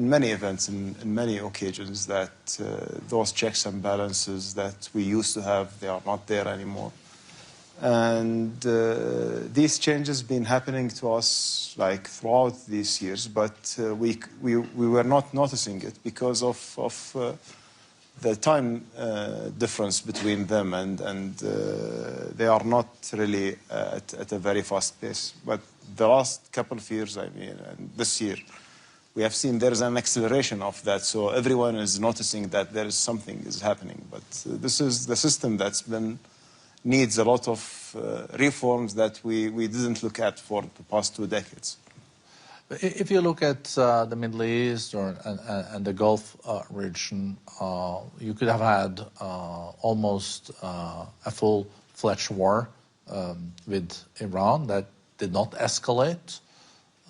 in many events, in many occasions, that those checks and balances that we used to have, they are not there anymore. And these changes been happening to us like throughout these years, but we were not noticing it because of the time difference between them, and they are not really at a very fast pace. But the last couple of years, I mean, and this year, we have seen there is an acceleration of that. So everyone is noticing that there is something is happening. But this is the system that's needs a lot of reforms that we didn't look at for the past 2 decades. If you look at the Middle East and the Gulf region, you could have had almost a full-fledged war with Iran that did not escalate.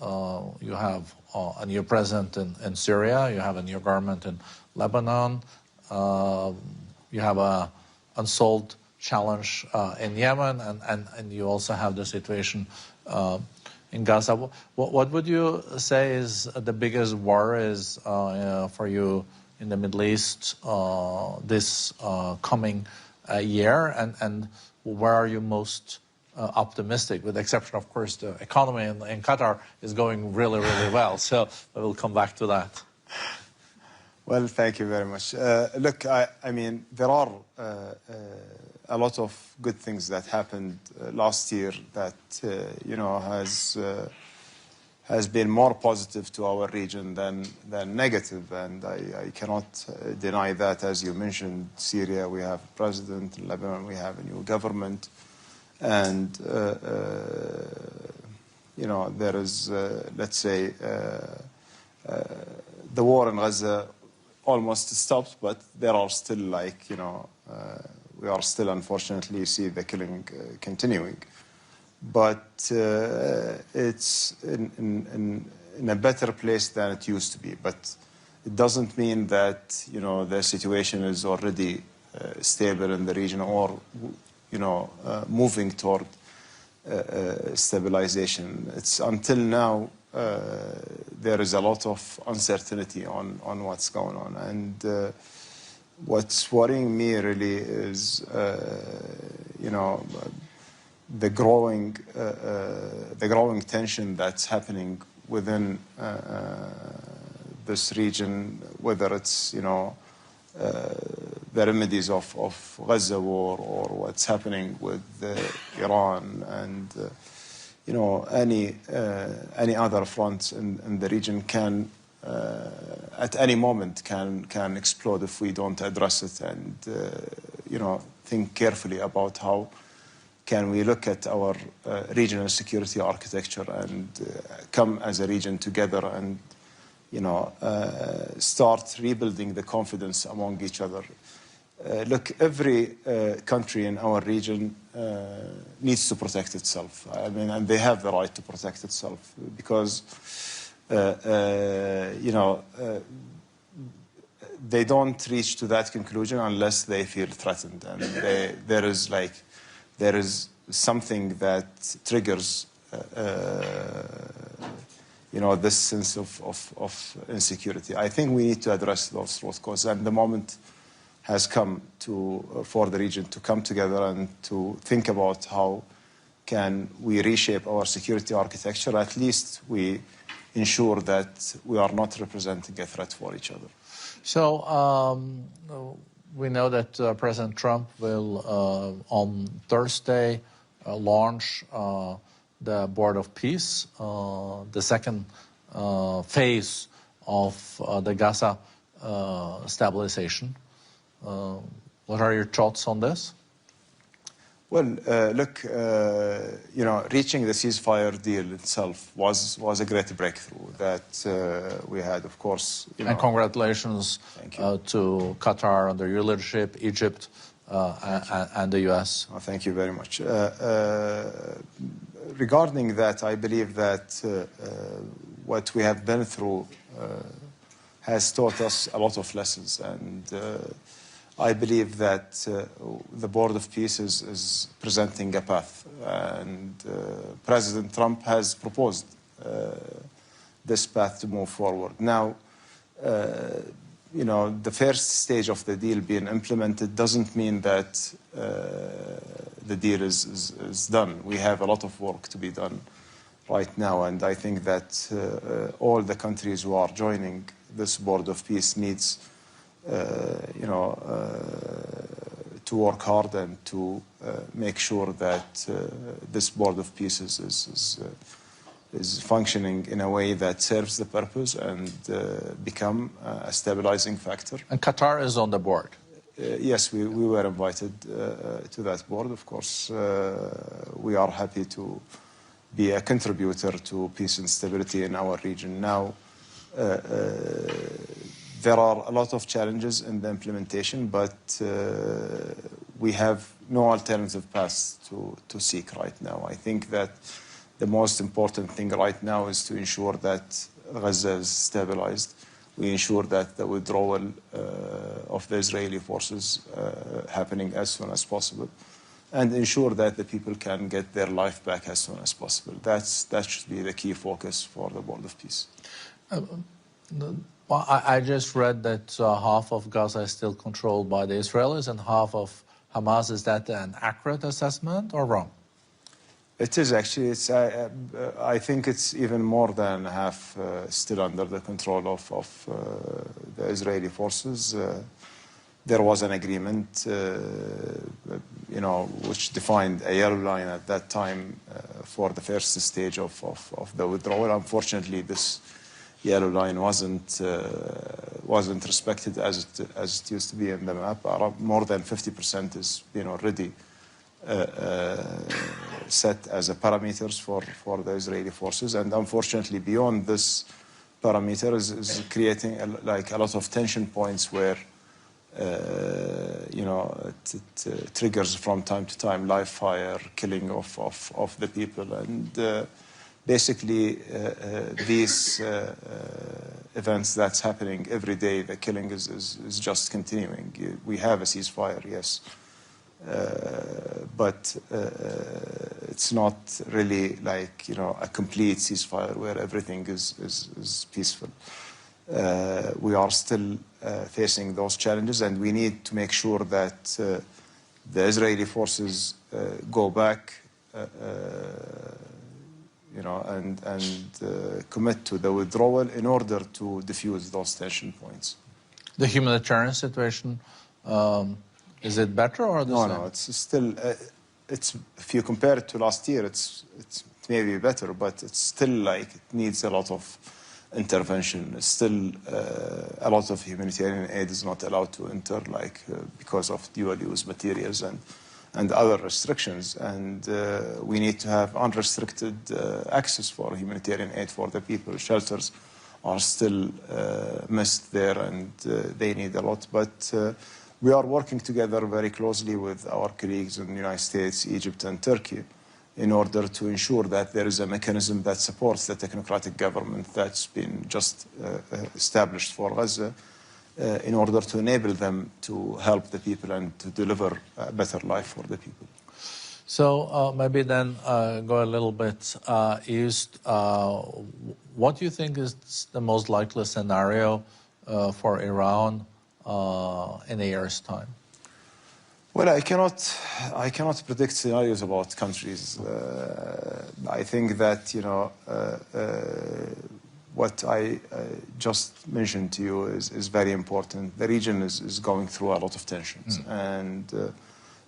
You have a new president in Syria, you have a new government in Lebanon, you have an unsolved challenge in Yemen, and you also have the situation in Gaza. What would you say is the biggest worries for you in the Middle East this coming year, and where are you most optimistic, with the exception, of course, the economy in Qatar is going really, really well, so we'll come back to that. Well, thank you very much. Look, I mean, there are a lot of good things that happened last year that, you know, has been more positive to our region than negative, and I cannot deny that. As you mentioned, Syria, we have a president. In Lebanon, we have a new government. And, you know, there is, let's say, the war in Gaza almost stopped, but there are still, like, you know, we are still, unfortunately, see the killing continuing. But it's in a better place than it used to be. But it doesn't mean that, you know, the situation is already stable in the region, or, you know, moving toward stabilization. It's until now there is a lot of uncertainty on what's going on, and what's worrying me really is, you know, the growing tension that's happening within this region, whether it's, you know, the remedies of Gaza war, or what's happening with Iran, and you know, any other fronts in the region can at any moment can explode if we don't address it, and you know, think carefully about how can we look at our regional security architecture and come as a region together and, you know, start rebuilding the confidence among each other. Look, every country in our region needs to protect itself. I mean, and they have the right to protect itself, because, you know, they don't reach to that conclusion unless they feel threatened, and there is something that triggers, you know, this sense of insecurity. I think we need to address those root causes, and the moment has come for the region to come together and to think about how can we reshape our security architecture. At least we ensure that we are not representing a threat for each other. So we know that President Trump will, on Thursday, launch the Board of Peace, the second phase of the Gaza stabilization. What are your thoughts on this? Well, look, you know, reaching the ceasefire deal itself was a great breakthrough that we had, of course. You know, and congratulations to Qatar under your leadership, Egypt, and the U.S. Oh, thank you very much. Regarding that, I believe that what we have been through has taught us a lot of lessons, and I believe that the Board of Peace is presenting a path, and President Trump has proposed this path to move forward. Now, you know, the first stage of the deal being implemented doesn't mean that the deal is done. We have a lot of work to be done right now, and I think that all the countries who are joining this Board of Peace needs, you know, to work hard and to make sure that this Board of Peace is functioning in a way that serves the purpose and become a stabilizing factor. And Qatar is on the board. Yes, we were invited to that board. Of course, we are happy to be a contributor to peace and stability in our region. Now, there are a lot of challenges in the implementation, but we have no alternative paths to seek right now. I think that the most important thing right now is to ensure that Gaza is stabilized. We ensure that the withdrawal of the Israeli forces happening as soon as possible, and ensure that the people can get their life back as soon as possible. That should be the key focus for the Board of Peace. Well, I just read that half of Gaza is still controlled by the Israelis and half of Hamas. Is that an accurate assessment or wrong? It is actually. I think it's even more than half still under the control of the Israeli forces. There was an agreement, you know, which defined a yellow line at that time for the first stage of the withdrawal. Unfortunately, this yellow line wasn't respected as it used to be in the map. More than 50% is already set as a parameters for the Israeli forces, and unfortunately, beyond this parameter is creating a lot of tension points where it triggers from time to time live fire, killing of the people, and basically these events that's happening every day, the killing is just continuing. We have a ceasefire, yes, but it's not really like a complete ceasefire where everything is peaceful. We are still facing those challenges, and we need to make sure that the Israeli forces go back, and commit to the withdrawal in order to diffuse those tension points. The humanitarian situation, is it better or the same? No, it's still. If you compare it to last year, it's maybe better, but it's still it needs a lot of intervention. Still, a lot of humanitarian aid is not allowed to enter, because of dual-use materials and other restrictions. And we need to have unrestricted access for humanitarian aid for the people. Shelters are still missed there, and they need a lot. But we are working together very closely with our colleagues in the United States, Egypt, and Turkey, in order to ensure that there is a mechanism that supports the technocratic government that's been just established for Gaza, in order to enable them to help the people and to deliver a better life for the people. So maybe then go a little bit east. What do you think is the most likely scenario for Iran in a year's time? Well, I cannot predict scenarios about countries. I think that what I just mentioned to you is very important. The region is going through a lot of tensions, and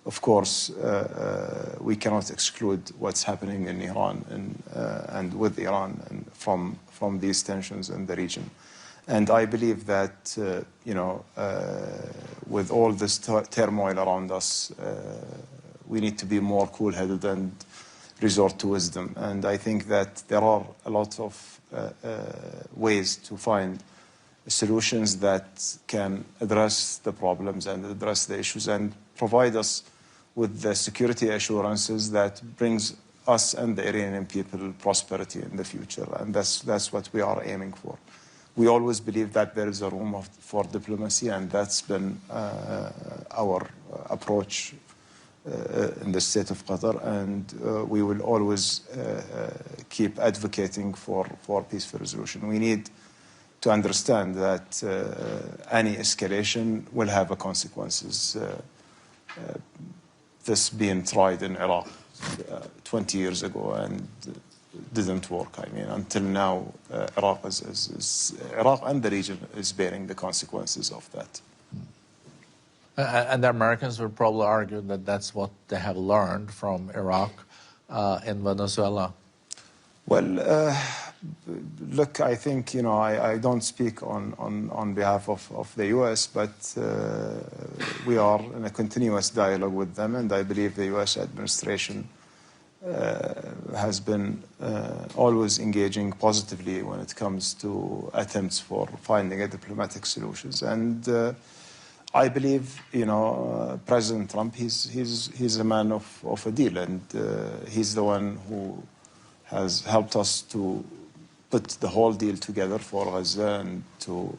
of course we cannot exclude what's happening in Iran and with Iran and from these tensions in the region. And I believe that with all this turmoil around us, we need to be more cool-headed and resort to wisdom. And I think that there are a lot of ways to find solutions that can address the problems and address the issues and provide us with the security assurances that brings us and the Iranian people prosperity in the future. And that's what we are aiming for. We always believe that there is a room for diplomacy, and that's been our approach in the state of Qatar, and we will always keep advocating for peaceful resolution. We need to understand that any escalation will have a consequences. This being tried in Iraq 20 years ago and didn't work. I mean, until now, Iraq Iraq and the region is bearing the consequences of that. And the Americans would probably argue that that's what they have learned from Iraq and Venezuela. Well, look, I think, I don't speak on behalf of the U.S., but we are in a continuous dialogue with them, and I believe the U.S. administration has been always engaging positively when it comes to attempts for finding a diplomatic solutions. And I believe, President Trump, he's a man of a deal, and he's the one who has helped us to put the whole deal together for Gaza and to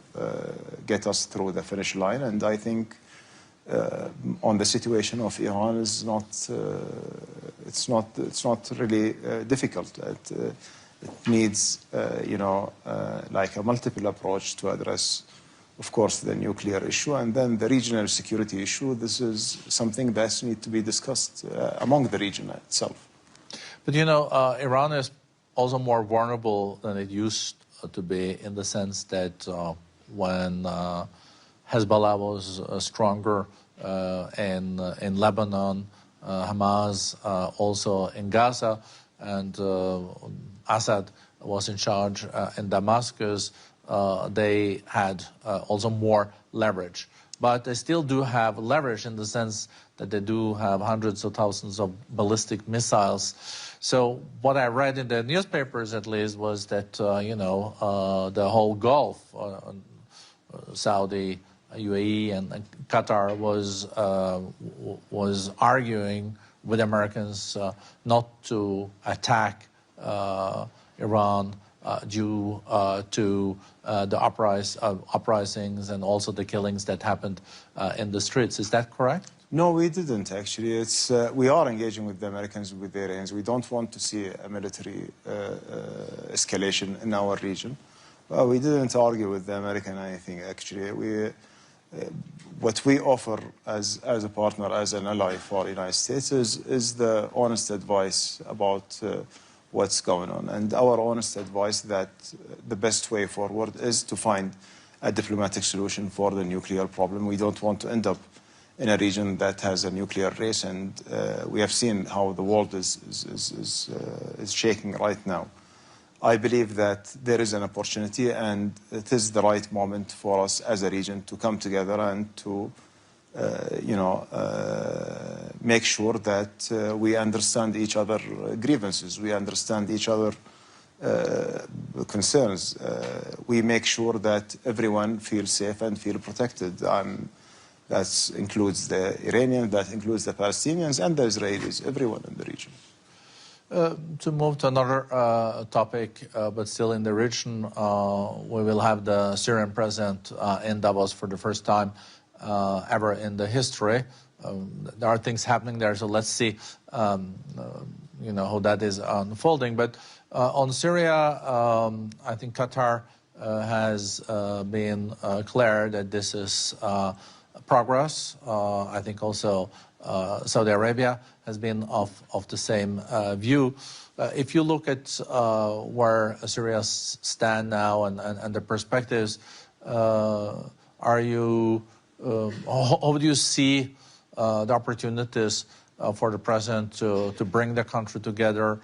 get us through the finish line. And I think on the situation of Iran is not, it's not really difficult. It needs, like a multiple approach to address, of course, the nuclear issue and then the regional security issue. This is something that needs to be discussed among the region itself. But Iran is also more vulnerable than it used to be, in the sense that when Hezbollah was stronger in Lebanon, Hamas also in Gaza, and Assad was in charge in Damascus, they had also more leverage. But they still do have leverage in the sense that they do have hundreds of thousands of ballistic missiles. So what I read in the newspapers, at least, was that, the whole Gulf, Saudi, UAE, and Qatar was arguing with Americans not to attack Iran due to the uprisings and also the killings that happened in the streets. Is that correct? No, we didn't, actually. We are engaging with the Americans, with the Iranians. We don't want to see a military escalation in our region. We didn't argue with the American anything, actually. What we offer as a partner, as an ally for the United States is the honest advice about what's going on. And our honest advice that the best way forward is to find a diplomatic solution for the nuclear problem. We don't want to end up in a region that has a nuclear race, and we have seen how the world is shaking right now. I believe that there is an opportunity, and it is the right moment for us as a region to come together and to, make sure that we understand each other's grievances, we understand each other's concerns. We make sure that everyone feels safe and feel protected. That includes the Iranians, that includes the Palestinians and the Israelis, everyone in the region. To move to another topic, but still in the region, we will have the Syrian president in Davos for the first time ever in the history. There are things happening there, so let's see, how that is unfolding. But on Syria, I think Qatar has been clear that this is progress. I think also Saudi Arabia has been of the same view. If you look at where Syria stand now and the perspectives, how do you see the opportunities for the president to bring the country together,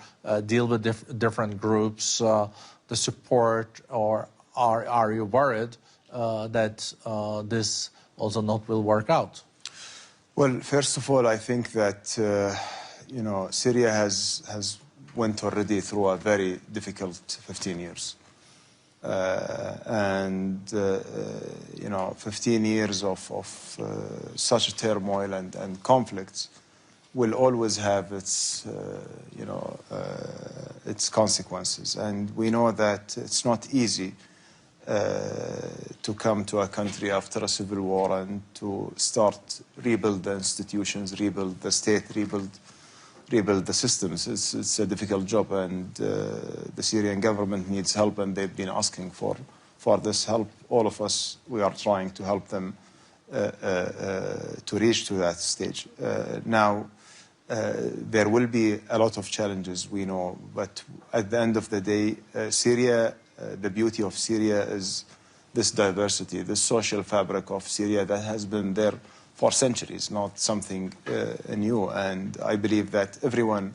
deal with different groups, the support, or are you worried that this also not will work out? Well, first of all, I think that Syria has went already through a very difficult 15 years, and 15 years of such a turmoil and conflicts will always have its consequences, and we know that it's not easy to come to a country after a civil war and to start rebuild the institutions, rebuild the state, rebuild the systems. It's a difficult job, and the Syrian government needs help, and they've been asking for for this help. All of us, we are trying to help them to reach to that stage. Now, there will be a lot of challenges, we know, but at the end of the day, Syria, the beauty of Syria is this diversity, this social fabric of Syria that has been there for centuries, not something new. And I believe that everyone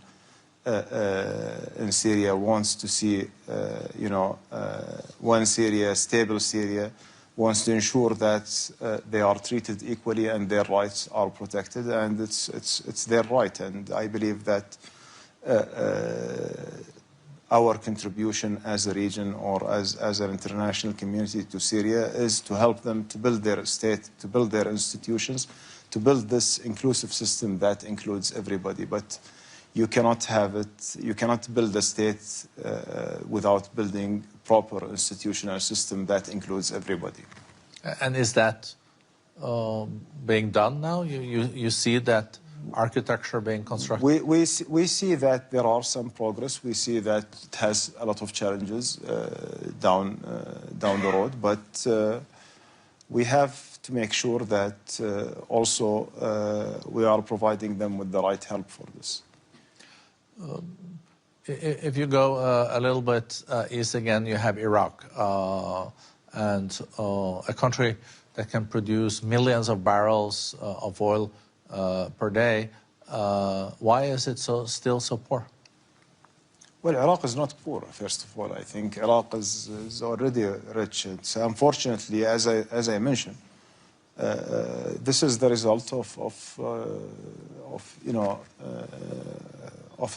in Syria wants to see, one Syria, stable Syria, wants to ensure that they are treated equally and their rights are protected, and it's their right. And I believe that our contribution as a region or as an international community to Syria is to help them to build their state, to build their institutions, to build this inclusive system that includes everybody. But you cannot have it, you cannot build a state without building proper institutional system that includes everybody. And is that being done now? You see that architecture being constructed? We see that there are some progress. We see that it has a lot of challenges down the road, but we have to make sure that also we are providing them with the right help for this. If you go a little bit east again, you have Iraq, and a country that can produce millions of barrels of oil per day. Why is it still so poor? Well, Iraq is not poor, first of all. I think Iraq is already rich. It's, unfortunately, as I mentioned, this is the result of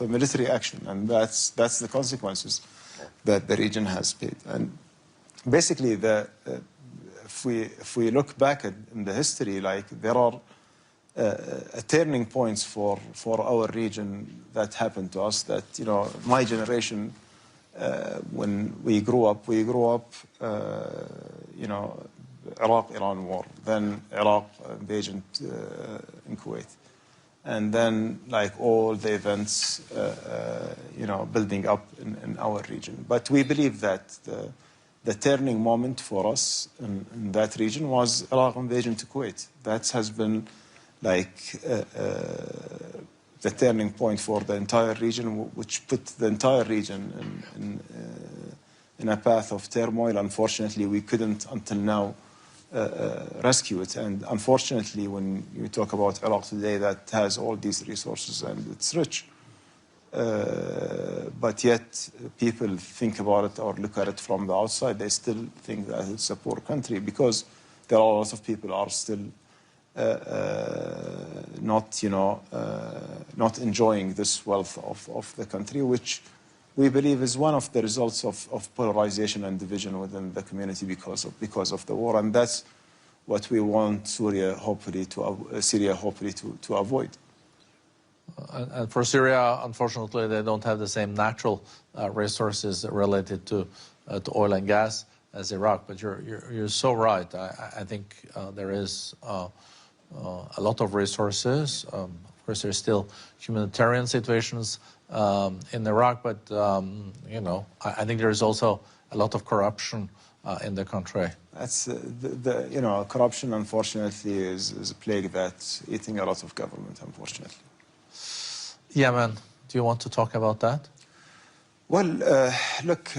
a military action, and that's the consequences that the region has paid. And basically, if we look back in the history, like there are turning points for our region that happened to us. That my generation, when we grew up, Iraq-Iran war, then Iraq invasion in Kuwait. And then, like all the events, building up in our region. But we believe that the turning moment for us in that region was Iraq invasion to Kuwait. That has been like the turning point for the entire region, which put the entire region in a path of turmoil. Unfortunately, we couldn't until now rescue it. And unfortunately, when you talk about Iraq today, that has all these resources and it's rich. But yet people think about it or look at it from the outside. They still think that it's a poor country because there are a lot of people are still not enjoying this wealth of the country, which we believe is one of the results of polarization and division within the community because of the war, and that's what we want Syria hopefully to avoid. And for Syria, unfortunately, they don't have the same natural resources related to oil and gas as Iraq. But you're so right. I think there is a lot of resources. Of course, there's still humanitarian situations in Iraq, but I think there is also a lot of corruption in the country. That's corruption. Unfortunately, is a plague that's eating a lot of government. Unfortunately. Yemen. Do you want to talk about that? Well, look.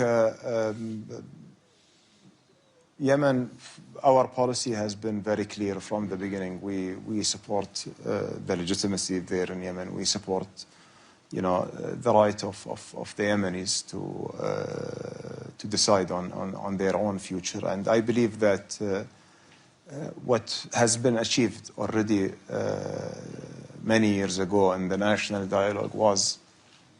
Yemen, our policy has been very clear from the beginning. We support the legitimacy there in Yemen. We support, the right of the Yemenis to decide on their own future. And I believe that what has been achieved already many years ago in the national dialogue was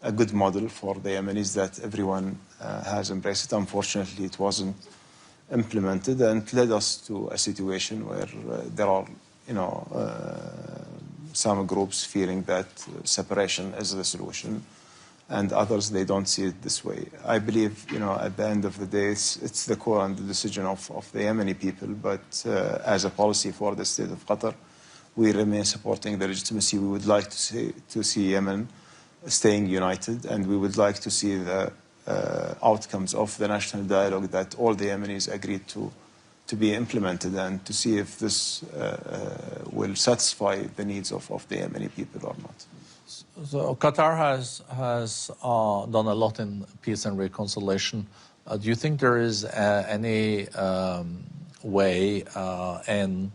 a good model for the Yemenis that everyone has embraced. Unfortunately, it wasn't implemented, and it led us to a situation where there are, some groups feeling that separation is the solution, and others, they don't see it this way. I believe, at the end of the day, it's the call and the decision of the Yemeni people, but as a policy for the state of Qatar, we remain supporting the legitimacy. We would like to see Yemen staying united, and we would like to see the outcomes of the national dialogue that all the Yemenis agreed to be implemented, and to see if this will satisfy the needs of the Yemeni people or not. So Qatar has done a lot in peace and reconciliation. Do you think there is any way in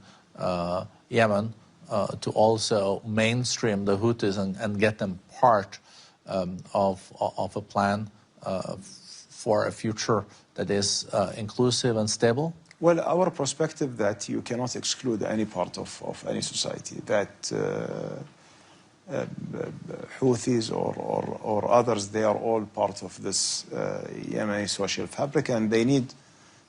Yemen to also mainstream the Houthis and get them part of a plan for a future that is inclusive and stable? Well, our perspective that you cannot exclude any part of any society, that Houthis or others, they are all part of this Yemeni social fabric, and they need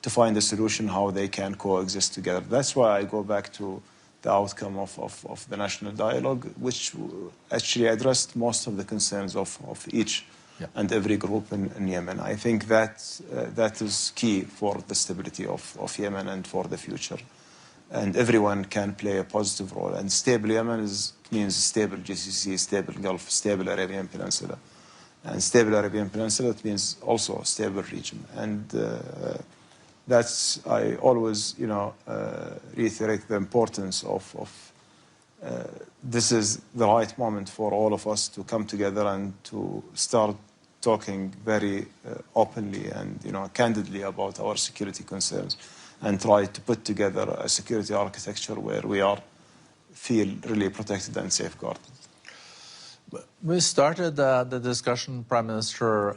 to find a solution how they can coexist together. That's why I go back to the outcome of the national dialogue, which actually addressed most of the concerns of each and every group in Yemen. I think that is key for the stability of Yemen and for the future. And everyone can play a positive role. And stable Yemen means stable GCC, stable Gulf, stable Arabian Peninsula. And stable Arabian Peninsula, it means also a stable region. And I always, reiterate the importance of this is the right moment for all of us to come together and to start talking very openly and, candidly about our security concerns, and try to put together a security architecture where we feel really protected and safeguarded. We started the discussion, Prime Minister,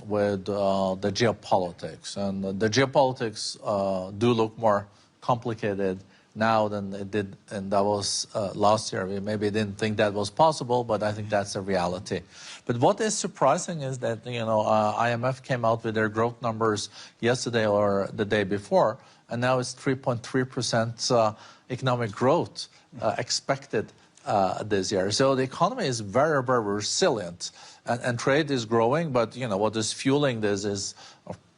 with the geopolitics. And the geopolitics do look more complicated now than it did in Davos last year. We maybe didn't think that was possible, but I think that's a reality. But what is surprising is that, IMF came out with their growth numbers yesterday or the day before, and now it's 3.3% economic growth expected this year. So the economy is very, very resilient, and trade is growing, but what is fueling this is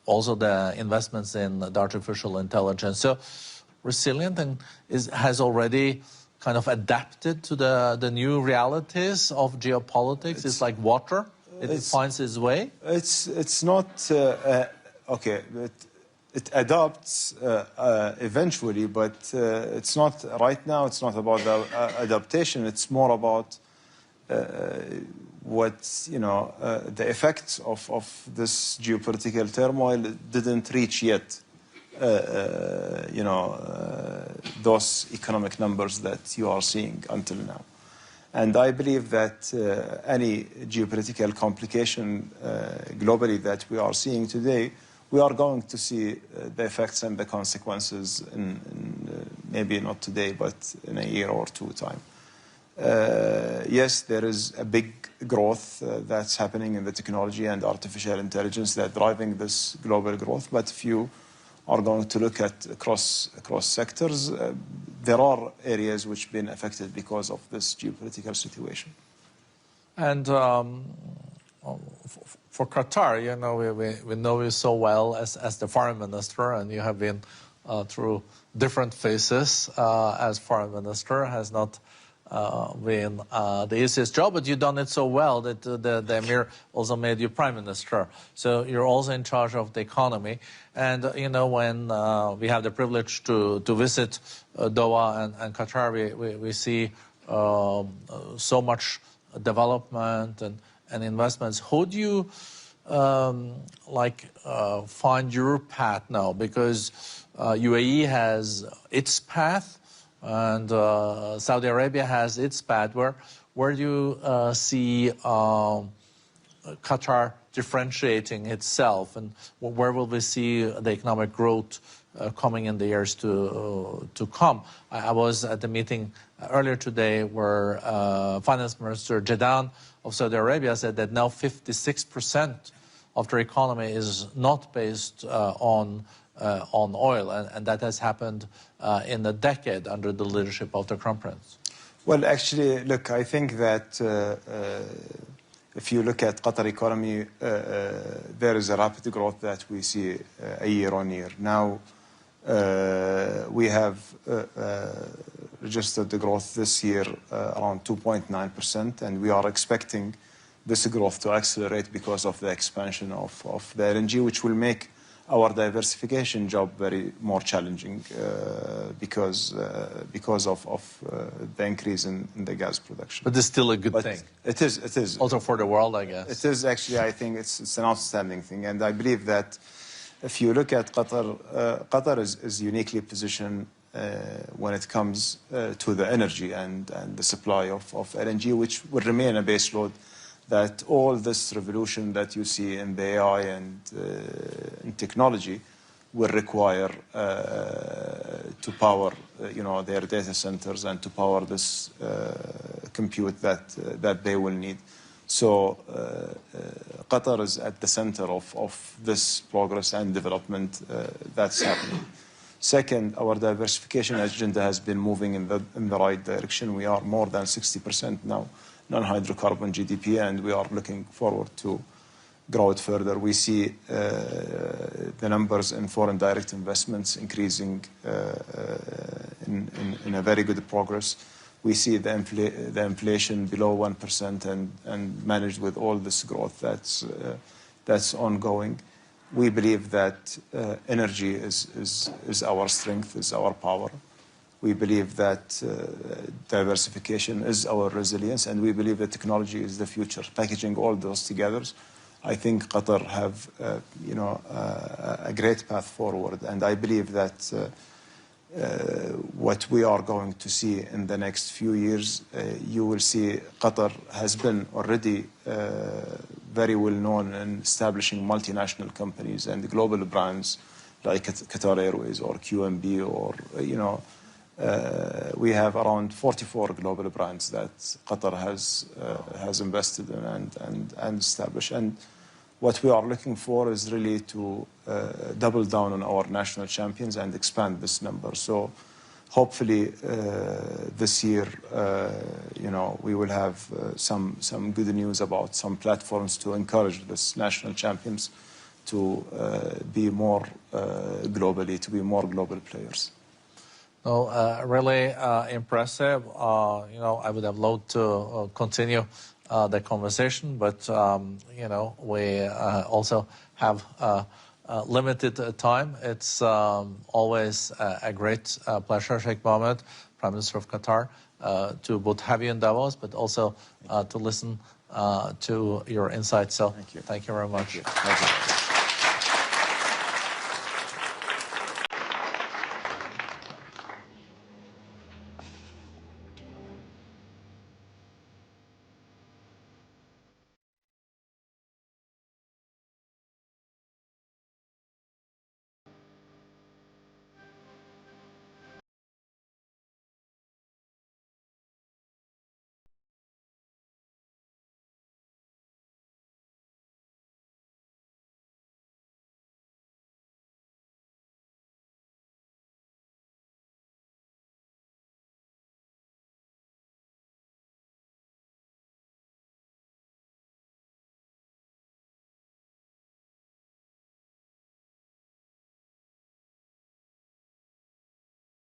also the investments in the artificial intelligence. So resilient and has already kind of adapted to the new realities of geopolitics. It's like water. It finds its way. It's not okay. It adapts eventually, but it's not right now. It's not about the adaptation. It's more about what the effects of this geopolitical turmoil didn't reach yet. Those economic numbers that you are seeing until now. And I believe that any geopolitical complication globally that we are seeing today, we are going to see the effects and the consequences in maybe not today, but in a year or two time. Yes, there is a big growth that's happening in the technology and artificial intelligence that's driving this global growth, but if you are going to look at across sectors, there are areas which have been affected because of this geopolitical situation. And for Qatar, we know you so well as the foreign minister, and you have been through different phases as foreign minister. Has not been the easiest job, but you've done it so well that the Emir also made you prime minister. So you're also in charge of the economy. And, when we have the privilege to visit Doha and Qatar, we see so much development and investments. How do you find your path now? Because UAE has its path, and Saudi Arabia has its path. Where do you see Qatar differentiating itself, and where will we see the economic growth coming in the years to come? I was at the meeting earlier today where Finance Minister Jadaan of Saudi Arabia said that now 56% of their economy is not based on oil, and that has happened in a decade under the leadership of the Crown Prince. Well, actually, look, I think that if you look at Qatar economy, there is a rapid growth that we see year on year. Now, we have registered the growth this year around 2.9%, and we are expecting this growth to accelerate because of the expansion of the LNG, which will make our diversification job very more challenging because of the increase in the gas production. But it's still a good thing. It is. Also for the world, I guess. It is actually, I think it's an outstanding thing. And I believe that if you look at Qatar, Qatar is uniquely positioned when it comes to the energy and the supply of LNG, which will remain a base load, that all this revolution that you see in the AI and in technology will require to power, their data centers and to power this compute that they will need. So Qatar is at the center of this progress and development that's happening. Second, our diversification agenda has been moving in the right direction. We are more than 60% now non-hydrocarbon GDP, and we are looking forward to grow it further. We see the numbers in foreign direct investments increasing in a very good progress. We see the inflation below 1% and managed with all this growth that's ongoing. We believe that energy is our strength, is our power. We believe that diversification is our resilience, and we believe that technology is the future. Packaging all those together, I think Qatar have a great path forward, and I believe that what we are going to see in the next few years, you will see Qatar has been already very well known in establishing multinational companies and global brands like Qatar Airways or QNB or we have around 44 global brands that Qatar has invested in and established. And what we are looking for is really to double down on our national champions and expand this number. So hopefully this year, we will have some good news about some platforms to encourage these national champions to be more globally, to be more global players. No, really impressive. I would have loved to continue the conversation, but we also have limited time. It's always a great pleasure, Sheikh Mohammed, Prime Minister of Qatar, to both have you in Davos, but also to listen to your insights. So thank you very much. Thank you.